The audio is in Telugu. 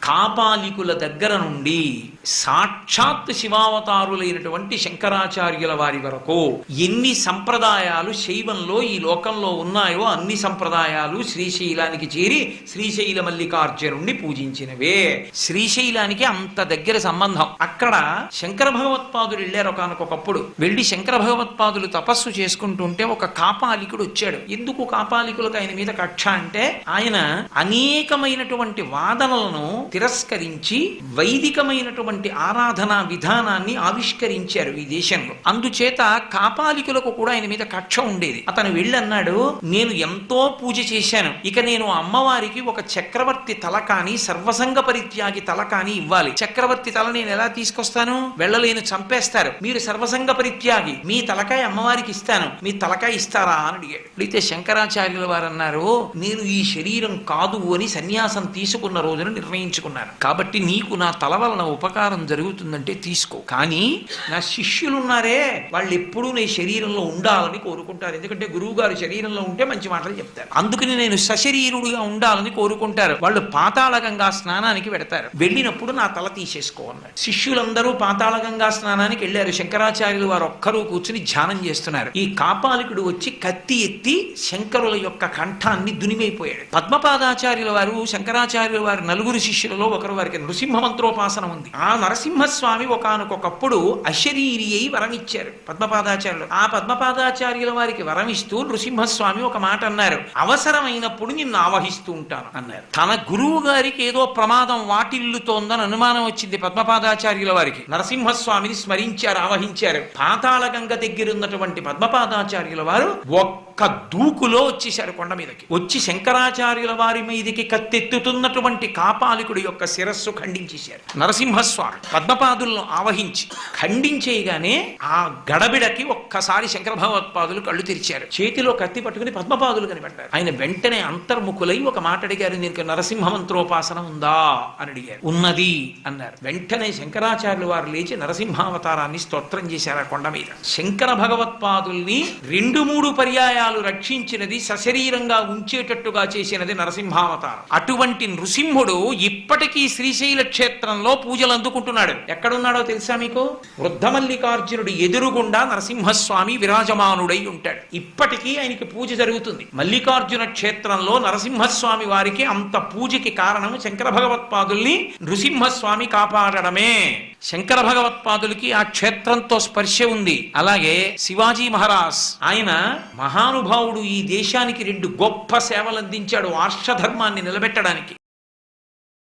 కాపాలికుల దగ్గర నుండి సాక్షాత్ శివావతారులైనటువంటి శంకరాచార్యుల వారి వరకు ఎన్ని సంప్రదాయాలు శైవంలో ఈ లోకంలో ఉన్నాయో అన్ని సంప్రదాయాలు శ్రీశైలానికి చేరి శ్రీశైల మల్లికార్జునుణ్ణి పూజించినవే. శ్రీశైలానికి అంత దగ్గర సంబంధం. అక్కడ శంకర భగవత్పాదులు వెళ్ళారు ఒకనకొకప్పుడు. వెళ్ళి శంకర భగవత్పాదులు తపస్సు చేసుకుంటుంటే ఒక కాపాలికుడు వచ్చాడు. ఎందుకు కాపాలికులకు ఆయన మీద కక్ష అంటే, ఆయన అనేకమైనటువంటి వాదనలను తిరస్కరించి వైదికమైనటువంటి ఆరాధనా విధానాన్ని ఆవిష్కరించారు ఈ దేశంలో. అందుచేత కాపాలికులకు కూడా ఆయన మీద కక్ష ఉండేది. అతను వెళ్ళన్నాడు, నేను ఎంతో పూజ చేశాను, ఇక నేను అమ్మవారికి ఒక చక్రవర్తి తల కాని సర్వసంగ పరిత్యాగి తల కాని ఇవ్వాలి. చక్రవర్తి తల నేను ఎలా తీసుకొస్తాను? వెళ్ళలేను, చంపేస్తారు. మీరు సర్వసంగ పరిత్యాగి, మీ తలకాయ అమ్మవారికి ఇస్తాను, మీ తలకాయ ఇస్తారా అని అడిగాడు. అయితే శంకరాచార్యుల వారు అన్నారు, నేను ఈ శరీరం కాదు అని సన్యాసం తీసుకున్న రోజున నిర్ణయించుకున్నాను. కాబట్టి నీకు నా తల వలన ఉపకారం జరుగుతుందంటే తీసుకో. కానీ నా శిష్యులున్నారే, వాళ్ళు ఎప్పుడూ నీ శరీరంలో ఉండాలని కోరుకుంటారు. ఎందుకంటే గురువు గారు శరీరంలో ఉంటే మంచి మాటలు చెప్తారు. అందుకని నేను సశరీరుడిగా ఉండాలని కోరుకుంటారు. వాళ్ళు పాతాళగంగా స్నానానికి వెడతారు. వెళ్ళినప్పుడు నా తల తీసేసుకో అన్నాడు. శిష్యులందరూ పాతాళగంగా స్నానానికి వెళ్ళారు. శంకరాచార్యులు వారు ఒక్కరూ కూర్చుని ధ్యానం చేస్తున్నారు. ఈ కాపాలికుడు వచ్చి కత్తి ఎత్తి శంకరుల యొక్క కంఠాన్ని దునిమైపోయాడు. పద్మపాదాచార్యుల వారు శంకరాచార్యుల వారి నలుగురు శిష్యులలో ఒకరు, వారికి నృసింహ మంత్రోపాసన ఉంది. ఆ నరసింహస్వామి ఒకానొకప్పుడు అశరీరి అయి వరమిచ్చారు పద్మపాదాచార్యులు. ఆ పద్మపాదాచార్యుల వారికి వరమిస్తూ నృసింహస్వామి ఒక మాట అన్నారు, అవసరమైనప్పుడు నిన్ను ఆవహిస్తూ ఉంటాను అన్నారు. తన గురువు గారికి ఏదో ప్రమాదం వాటిల్లుతోందని అనుమానం వచ్చింది పద్మపాదాచార్యుల వారికి. నరసింహస్వామిని స్మరించారు, ఆవహించారు. పాతాళ గంగ దగ్గరున్నటువంటి పద్మపాదాచార్యుల వారు ఒక్క దూకులో వచ్చేశారు కొండ మీదకి. వచ్చి శంకరాచార్యుల వారి మీదకి కత్తెత్తుతున్నటువంటి కాపాలికుడి యొక్క శిరస్సు ఖండించేశారు. నరసింహస్వామి పద్మపాదులను ఆవహించి ఖండించేయగానే ఆ గడబిడకి ఒక్కసారి శంకర భగవత్పాదులు కళ్ళు తెరిచారు. చేతిలో కత్తి పట్టుకుని పద్మపాదులు కనిపెట్టారు. ఆయన వెంటనే అంతర్ముఖులై ఒక మాట అడిగారు, నీకు నరసింహ మంత్రోపాసన ఉందా అని అడిగారు. ఉన్నది అన్నారు. వెంటనే శంకరాచార్యుల వారు లేచి నరసింహావతారాన్ని స్తోత్రం చేశారు ఆ కొండ మీద. శంకర భగవత్పాదుల్ని 2-3 పర్యాయాలు రక్షించినది, సశరీరంగా ఉంచేటట్టుగా చేసినది నరసింహావతారం. అటువంటి నృసింహుడు ఇప్పటికీ శ్రీశైల క్షేత్రంలో పూజలు అందుకుంటున్నాడు. ఎక్కడున్నాడో తెలుసా మీకు? వృద్ధమల్లికార్జునుడు ఎదురుగుండా నరసింహస్వామి విరాజమానుడై ఉంటాడు. ఇప్పటికీ ఆయనకి పూజ జరుగుతుంది. మల్లికార్జున క్షేత్రంలో నరసింహస్వామి వారికి అంత పూజకి కారణం శంకర భగవత్పాదుల్ని నృసింహస్వామి కాపాడడమే. శంకర భగవత్పాదులకి ఆ క్షేత్రంతో స్పర్శ ఉంది. అలాగే శివాజీ మహారాజ్, ఆయన మహానుభావుడు, ఈ దేశానికి 2 గొప్ప సేవలు అందించాడు ఆర్షధర్మాన్ని నిలబెట్టడానికి.